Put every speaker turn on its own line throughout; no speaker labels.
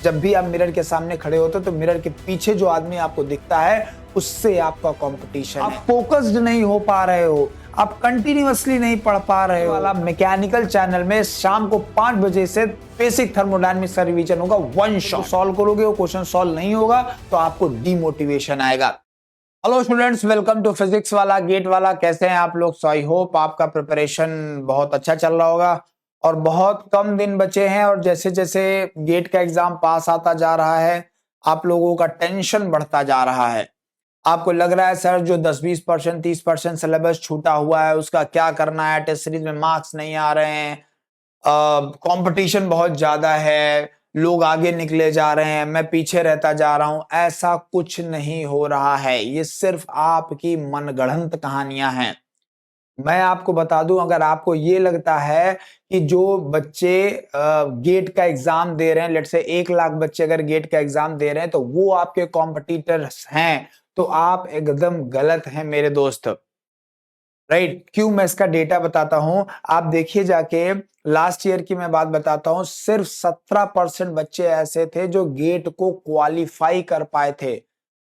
जब भी आप मिरर के सामने खड़े होते हो तो मिरर के पीछे जो आदमी आपको दिखता है उससे आपका कंपटीशन है। आप फोकस्ड नहीं हो पा रहे हो, आप कंटिन्यूअसली नहीं पढ़ पा रहे हो। वाला मैकेनिकल चैनल में शाम को 5 बजे से बेसिक थर्मोडायनामिक्स का रिवीजन होगा, वन शॉट सॉल्व करोगे, वो क्वेश्चन सॉल्व नहीं होगा तो आपको डीमोटिवेशन आएगा। Hello students, welcome to Physics Wallah GATE Wallah. कैसे हैं आप लोग? सो आई होप आपका प्रिपरेशन बहुत अच्छा चल रहा होगा और बहुत कम दिन बचे हैं और जैसे जैसे गेट का एग्जाम पास आता जा रहा है आप लोगों का टेंशन बढ़ता जा रहा है। आपको लग रहा है सर जो 10-20% 30% सिलेबस छूटा हुआ है उसका क्या करना है, टेस्ट सीरीज में मार्क्स नहीं आ रहे हैं, कंपटीशन बहुत ज्यादा है, लोग आगे निकले जा रहे हैं, मैं पीछे रहता जा रहा हूं। ऐसा कुछ नहीं हो रहा है, ये सिर्फ आपकी मनगढ़ंत कहानियां हैं। मैं आपको बता दूं, अगर आपको ये लगता है कि जो बच्चे गेट का एग्जाम दे रहे हैं, लेट से 1 लाख बच्चे अगर गेट का एग्जाम दे रहे हैं तो वो आपके कॉम्पिटिटर्स हैं, तो आप एकदम गलत हैं मेरे दोस्त। राइट? क्यों? मैं इसका डेटा बताता हूं, आप देखिए जाके। लास्ट ईयर की मैं बात बताता हूं, सिर्फ 17% बच्चे ऐसे थे जो गेट को क्वालिफाई कर पाए थे।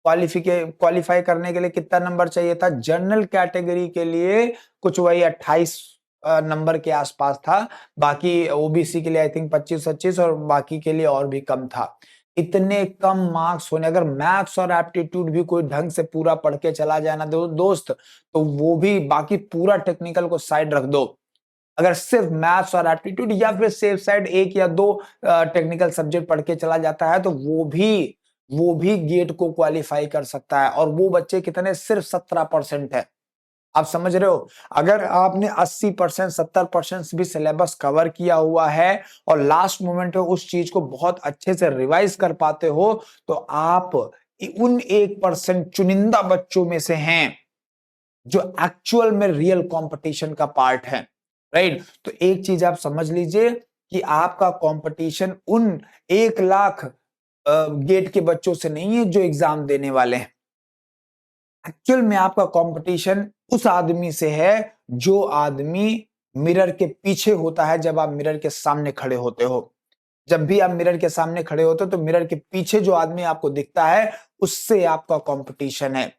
क्वालिफाई करने के लिए कितना नंबर चाहिए था? जनरल कैटेगरी के लिए कुछ वही 28 नंबर के आसपास था, बाकी ओबीसी के लिए आई थिंक 25-25 और बाकी के लिए और भी कम था। इतने कम मार्क्स होने, अगर मैथ्स और एप्टीट्यूड भी कोई ढंग से पूरा पढ़ के चला जाए ना दोस्त, तो वो भी, बाकी पूरा टेक्निकल को साइड रख दो, अगर सिर्फ मैथ्स और एप्टीट्यूड या फिर सेफ साइड 1 या 2 टेक्निकल सब्जेक्ट पढ़ के चला जाता है तो वो भी गेट को क्वालिफाई कर सकता है। और वो बच्चे कितने? सिर्फ 17% है। आप समझ रहे हो? अगर आपने 80% 70% भी सिलेबस कवर किया हुआ है और लास्ट मोमेंट में उस चीज को बहुत अच्छे से रिवाइज कर पाते हो तो आप उन 1% चुनिंदा बच्चों में से हैं जो एक्चुअल में रियल कंपटीशन का पार्ट है। राइट? तो एक चीज आप समझ लीजिए कि आपका कंपटीशन उन 1 लाख गेट के बच्चों से नहीं है जो एग्जाम देने वाले हैं। एक्चुअल में आपका कंपटीशन उस आदमी से है जो आदमी मिरर के पीछे होता है जब आप मिरर के सामने खड़े होते हो। जब भी आप मिरर के सामने खड़े होते हो तो मिरर के पीछे जो आदमी आपको दिखता है उससे आपका कंपटीशन है।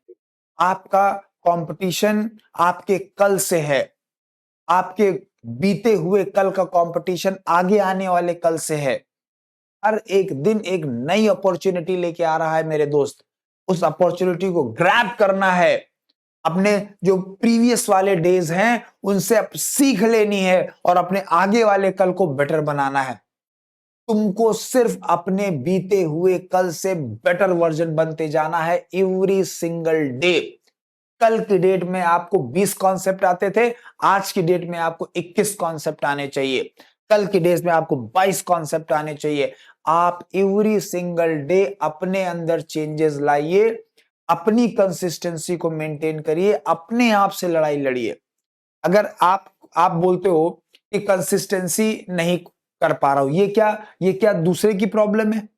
आपका कंपटीशन आपके कल से है, आपके बीते हुए कल का कंपटीशन आगे आने वाले कल से है। हर एक दिन एक नई अपॉर्चुनिटी लेके आ रहा है मेरे दोस्त। उस अपॉर्चुनिटी को ग्रैब करना है, अपने जो प्रीवियस वाले डेज हैं उनसे अब सीख लेनी है और अपने आगे वाले कल को बेटर बनाना है। तुमको सिर्फ अपने बीते हुए कल से बेटर वर्जन बनते जाना है एवरी सिंगल डे। कल की डेट में आपको 20 कॉन्सेप्ट आते थे, आज की डेट में आपको 21 कॉन्सेप्ट आने चाहिए, कल की डेट में आपको 22 कॉन्सेप्ट आने चाहिए। आप एवरी सिंगल डे अपने अंदर चेंजेस लाइए, अपनी कंसिस्टेंसी को मेंटेन करिए, अपने आप से लड़ाई लड़िए। अगर आप बोलते हो कि कंसिस्टेंसी नहीं कर पा रहा हूं, ये क्या दूसरे की प्रॉब्लम है?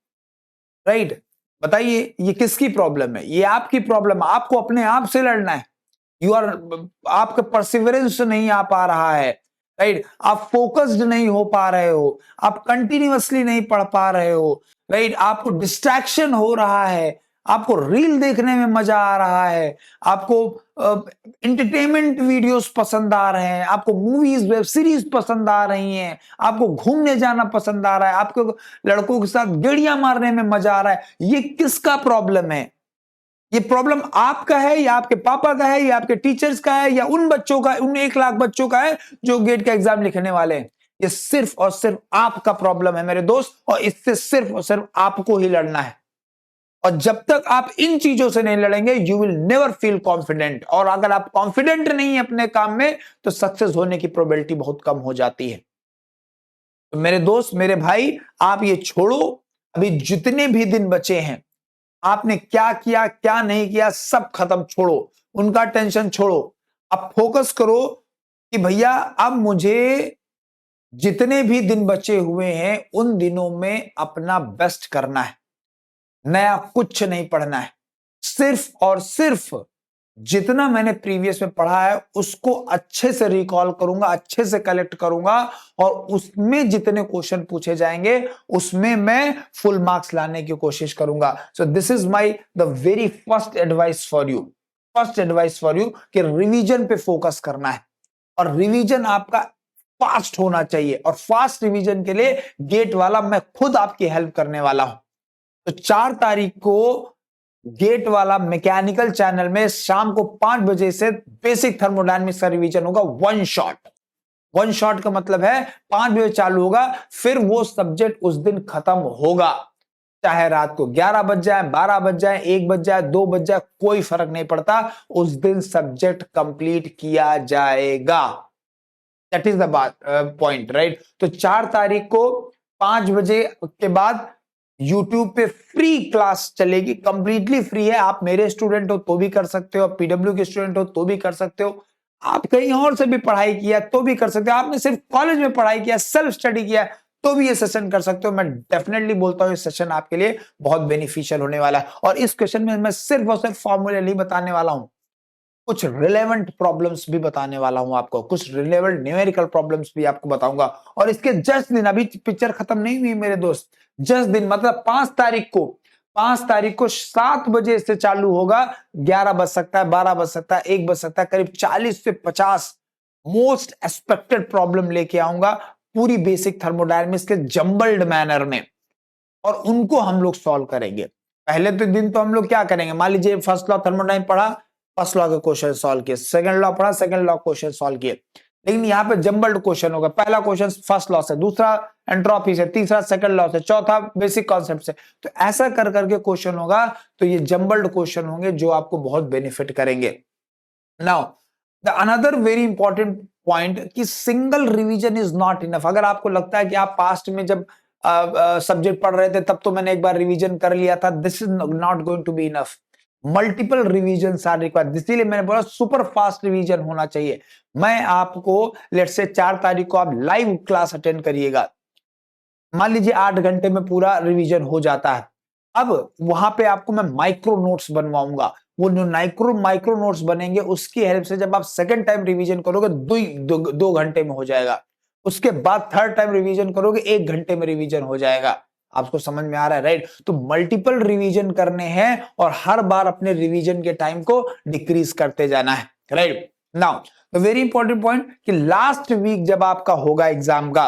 राइट? बताइए, ये किसकी प्रॉब्लम है? ये आपकी प्रॉब्लम है। आपको अपने आप से लड़ना है। आपका परसिवरेंस नहीं आ पा रहा है। राइट? आप फोकस्ड नहीं हो पा रहे हो, आप कंटिन्यूअसली नहीं पढ़ पा रहे हो। राइट? आपको डिस्ट्रैक्शन हो रहा है, आपको रील देखने में मजा आ रहा है, आपको इंटरटेनमेंट वीडियोस पसंद आ रहे हैं, आपको मूवीज वेब सीरीज पसंद आ रही हैं, आपको घूमने जाना पसंद आ रहा है, आपको लड़कों के साथ गेड़ियां मारने में मजा आ रहा है। ये किसका प्रॉब्लम है? ये प्रॉब्लम आपका है या आपके पापा का है या आपके टीचर्स का है या उन बच्चों का, उन 1 लाख बच्चों का है जो गेट का एग्जाम लिखने वाले हैं? ये सिर्फ और सिर्फ आपका प्रॉब्लम है मेरे दोस्त, और इससे सिर्फ और सिर्फ आपको ही लड़ना है। और जब तक आप इन चीजों से नहीं लड़ेंगे you will never feel confident, और अगर आप कॉन्फिडेंट नहीं है अपने काम में तो सक्सेस होने की प्रोबेबिलिटी बहुत कम हो जाती है। तो मेरे दोस्त, मेरे भाई, आप ये छोड़ो। अभी जितने भी दिन बचे हैं, आपने क्या किया क्या नहीं किया सब खत्म, छोड़ो, उनका टेंशन छोड़ो। अब फोकस करो कि भैया अब मुझे जितने भी दिन बचे हुए हैं उन दिनों में अपना बेस्ट करना है, नया कुछ नहीं पढ़ना है, सिर्फ और सिर्फ जितना मैंने प्रीवियस में पढ़ा है उसको अच्छे से रिकॉल करूंगा, अच्छे से कलेक्ट करूंगा और उसमें जितने क्वेश्चन पूछे जाएंगे उसमें मैं फुल मार्क्स लाने की कोशिश करूंगा। So this is my the very first advice for you, कि रिवीजन पे फोकस करना है और रिवीजन आपका फास्ट होना चाहिए और फास्ट रिवीजन के लिए गेट वाला मैं खुद आपकी हेल्प करने वाला हूं। तो 4 तारीख को गेट वाला मैकेनिकल चैनल में शाम को 5 बजे से बेसिक थर्मोडायनामिक्स का रिवीजन होगा। वन शॉट का मतलब है 5 बजे चालू होगा, फिर वो सब्जेक्ट उस दिन खत्म होगा। चाहे रात को 11 बज जाए, 12 बज जाए, 1 बज जाए, 2 बज जाए, कोई फर्क नहीं पड़ता, उस दिन सब्जेक्ट कंप्लीट किया जाएगा। That is the point, right. तो 4 तारीख को 5 बजे के बाद YouTube पे फ्री क्लास चलेगी, कंप्लीटली फ्री है। आप मेरे स्टूडेंट हो तो भी कर सकते हो, PW के स्टूडेंट हो तो भी कर सकते हो, आप कहीं और से भी पढ़ाई किया तो भी कर सकते हो, आपने सिर्फ कॉलेज में पढ़ाई किया, सेल्फ स्टडी किया तो भी ये सेशन कर सकते हो। मैं डेफिनेटली बोलता हूं ये सेशन आपके लिए बहुत बेनिफिशियल होने वाला है। और इस क्वेश्चन में मैं सिर्फ और सिर्फ फॉर्मूले नहीं बताने वाला हूं, कुछ रिलेवेंट प्रॉब्लम्स भी बताने वाला हूं आपको, कुछ रिलेवेंट न्यूमेरिकल प्रॉब्लम्स भी आपको बताऊंगा। और इसके जस्ट दिन, अभी पिक्चर खत्म नहीं हुई मेरे दोस्त, जस्ट दिन मतलब 5 तारीख को 7 बजे से चालू होगा, 11 बज सकता है, 12 बज सकता है, 1 बज सकता है, करीब 40 से 50 मोस्ट एक्सपेक्टेड प्रॉब्लम लेके आऊंगा पूरी बेसिक थर्मोडायनामिक्स के जंबल्ड मैनर में, और उनको हम लोग सॉल्व करेंगे। पहले तो दिन तो हम लोग क्या करेंगे, मान लीजिए फर्स्ट लॉ थर्मोडायनामिक्स पढ़ा, फर्स्ट लॉ के क्वेश्चन सॉल्व किए, सेकंड लॉ पढ़ा, सेकंड लॉ क्वेश्चन सॉल्व किए। लेकिन यहाँ पे जंबल्ड क्वेश्चन होगा, पहला क्वेश्चन फर्स्ट लॉ से, दूसरा एंट्रोपी से, तीसरा सेकंड लॉ से, चौथा बेसिक कॉन्सेप्ट से। तो ऐसा कर करके क्वेश्चन होगा, तो ये जंबल्ड क्वेश्चन होंगे जो आपको बहुत बेनिफिट करेंगे। Now the another very important point कि single revision is not enough. अगर आपको लगता है कि आप पास्ट में जब सब्जेक्ट पढ़ रहे थे तब तो मैंने एक बार रिवीजन कर लिया था, this is not going to be enough, multiple revision are required. इसीलिए मैंने बोला सुपर फास्ट रिवीजन होना चाहिए। मैं आपको लेट्स से 4 तारीख को आप लाइव क्लास अटेंड करिएगा, मान लीजिए 8 घंटे में पूरा रिवीजन हो जाता है। अब वहां पे आपको मैं माइक्रो नोट्स बनवाऊंगा, वो जो माइक्रो नोट्स बनेंगे उसकी हेल्प से जब आप सेकंड टाइम रिवीजन करोगे 2 घंटे में हो जाएगा, उसके बाद थर्ड टाइम रिवीजन करोगे 1 घंटे में रिवीजन हो जाएगा। आपको समझ में आ रहा है, राइट। तो मल्टीपल रिवीजन करने हैं और हर बार अपने रिवीजन के टाइम को डिक्रीज करते जाना है, right. Now the very important point कि लास्ट वीक जब आपका होगा एग्जाम का,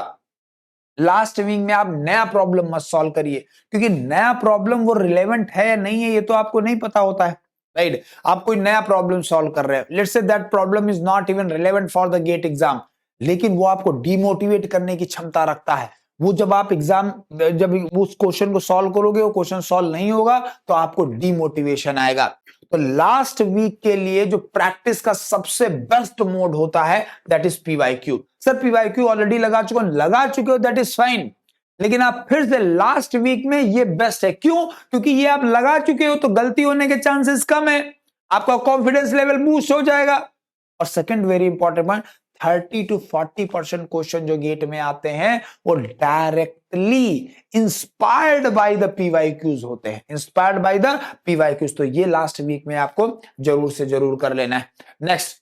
लास्ट वीक में आप नया प्रॉब्लम मत सॉल्व करिए, क्योंकि नया प्रॉब्लम वो रिलेवेंट है या नहीं है ये तो आपको नहीं पता होता है, राइट। आप कोई नया प्रॉब्लम सॉल्व कर रहे हैं, let's say that problem is not even relevant for the GATE exam, लेकिन वो आपको डिमोटिवेट करने की क्षमता रखता है। वो जब आप एग्जाम, जब उस क्वेश्चन को सॉल्व करोगे, वो क्वेश्चन सॉल्व नहीं होगा तो आपको डिमोटिवेशन आएगा। तो लास्ट वीक के लिए जो प्रैक्टिस का सबसे बेस्ट मोड होता है that is PYQ. Sir PYQ already लगा चुके हो, दैट इज फाइन, लेकिन आप फिर से लास्ट वीक में ये बेस्ट है। क्यों? क्योंकि ये आप लगा चुके हो तो गलती होने के चांसेस कम है, आपका कॉन्फिडेंस लेवल बूस्ट हो जाएगा। और second very important point, 30 to 40% question जो गेट में आते हैं वो directly inspired by the PYQs होते हैं, इंस्पायर्ड बाय द पीवाईक्यूज। तो ये लास्ट वीक में आपको जरूर से जरूर कर लेना है। नेक्स्ट,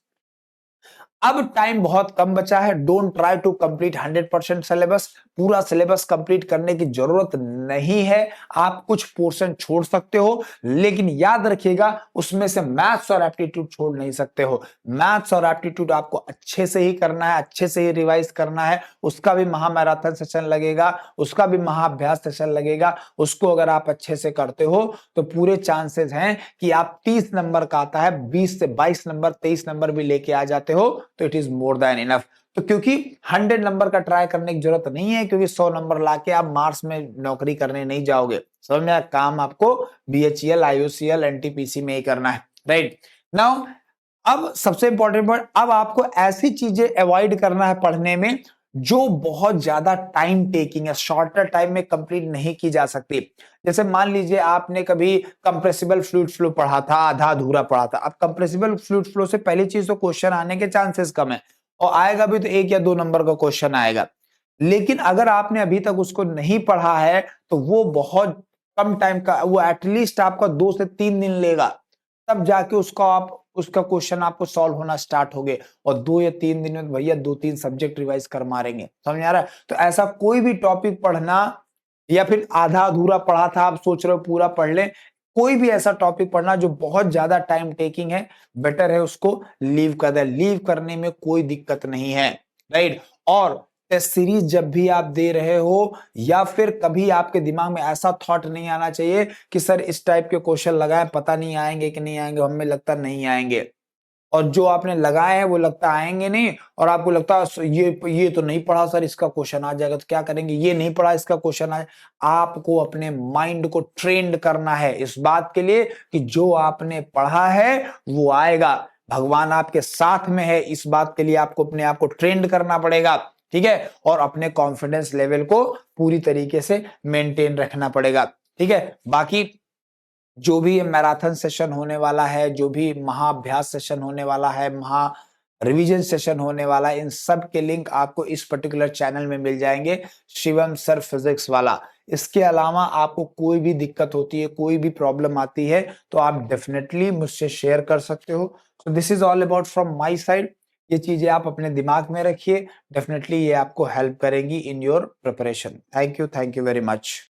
अब टाइम बहुत कम बचा है, don't try to complete 100% syllabus. पूरा सिलेबस कंप्लीट करने की जरूरत नहीं है, आप कुछ पोर्शन छोड़ सकते हो, लेकिन याद रखिएगा उसमें से मैथ्स और एप्टीट्यूड छोड़ नहीं सकते हो। मैथ्स और एप्टीट्यूड आपको अच्छे से ही करना है, अच्छे से ही रिवाइज करना है, उसका भी महामैराथन सेशन लगेगा, उसका भी महाअभ्यास सेशन लगेगा। उसको अगर आप अच्छे से करते हो तो पूरे चांसेस हैं कि आप 30 नंबर का आता है 20 से 22 नंबर 23 नंबर भी लेके आ जाते हो, तो it is more than enough. तो क्योंकि 100 नंबर का ट्राई करने की जरूरत नहीं है, क्योंकि 100 नंबर लाके आप मार्च में नौकरी करने नहीं जाओगे, समझ में आया? काम आपको BHEL, IOCL, NTPC में ही करना है, राइट। नाउ अब सबसे इंपॉर्टेंट पॉइंट, अब आपको ऐसी चीजें अवॉइड करना है पढ़ने में जो बहुत ज्यादा टाइम टेकिंग है, शॉर्टर टाइम में कंप्लीट नहीं की जा सकती। जैसे मान लीजिए आपने कभी कंप्रेसिबल फ्लूइड फ्लो पढ़ा था, आधा अधूरा पढ़ा था। अब कंप्रेसिबल फ्लूइड फ्लो से पहली चीज तो क्वेश्चन आने के चांसेस कम है, और आएगा भी तो 1 या 2 नंबर का क्वेश्चन आएगा। लेकिन अगर आपने अभी तक उसको नहीं पढ़ा है तो वो बहुत कम टाइम का, वो एटलीस्ट आपका 2 से 3 दिन लेगा, तब जाके उसको आप उसका क्वेश्चन आपको सॉल्व होना स्टार्ट हो गए और 2 या 3 दिन में भैया 2-3 सब्जेक्ट रिवाइज कर मारेंगे। समझ आ रहा है? तो ऐसा कोई भी टॉपिक पढ़ना या फिर आधा अधूरा पढ़ा था आप सोच रहे हो पूरा पढ़ लें, कोई भी ऐसा टॉपिक पढ़ना जो बहुत ज्यादा टाइम टेकिंग है, बेटर है उसको लीव कर दे। लीव करने में कोई दिक्कत नहीं है, राइट। और टेस्ट सीरीज जब भी आप दे रहे हो या फिर कभी आपके दिमाग में ऐसा थॉट नहीं आना चाहिए कि सर इस टाइप के क्वेश्चन लगाए, पता नहीं आएंगे कि नहीं आएंगे, हमें लगता नहीं आएंगे, और जो आपने लगाए हैं वो लगता आएंगे नहीं, और आपको लगता है ये तो नहीं पढ़ा सर, इसका क्वेश्चन आ जाएगा तो क्या करेंगे, ये नहीं पढ़ा इसका क्वेश्चन आए। आपको अपने माइंड को ट्रेंड करना है इस बात के लिए कि जो आपने पढ़ा है वो आएगा। भगवान आपके साथ में है, इस बात के लिए आपको अपने आप को ट्रेंड करना पड़ेगा, ठीक है, और अपने कॉन्फिडेंस लेवल को पूरी तरीके से मेंटेन रखना पड़ेगा, ठीक है। बाकी जो भी मैराथन सेशन होने वाला है, जो भी महाअभ्यास सेशन होने वाला है, महा रिवीजन सेशन होने वाला है, इन सब के लिंक आपको इस पर्टिकुलर चैनल में मिल जाएंगे, शिवम सर फिजिक्स वाला। इसके अलावा आपको कोई भी दिक्कत होती है, कोई भी प्रॉब्लम आती है तो आप डेफिनेटली मुझसे शेयर कर सकते हो। So this is all about from my side. ये चीजें आप अपने दिमाग में रखिए, डेफिनेटली ये आपको हेल्प करेंगी in your preparation. Thank you very much.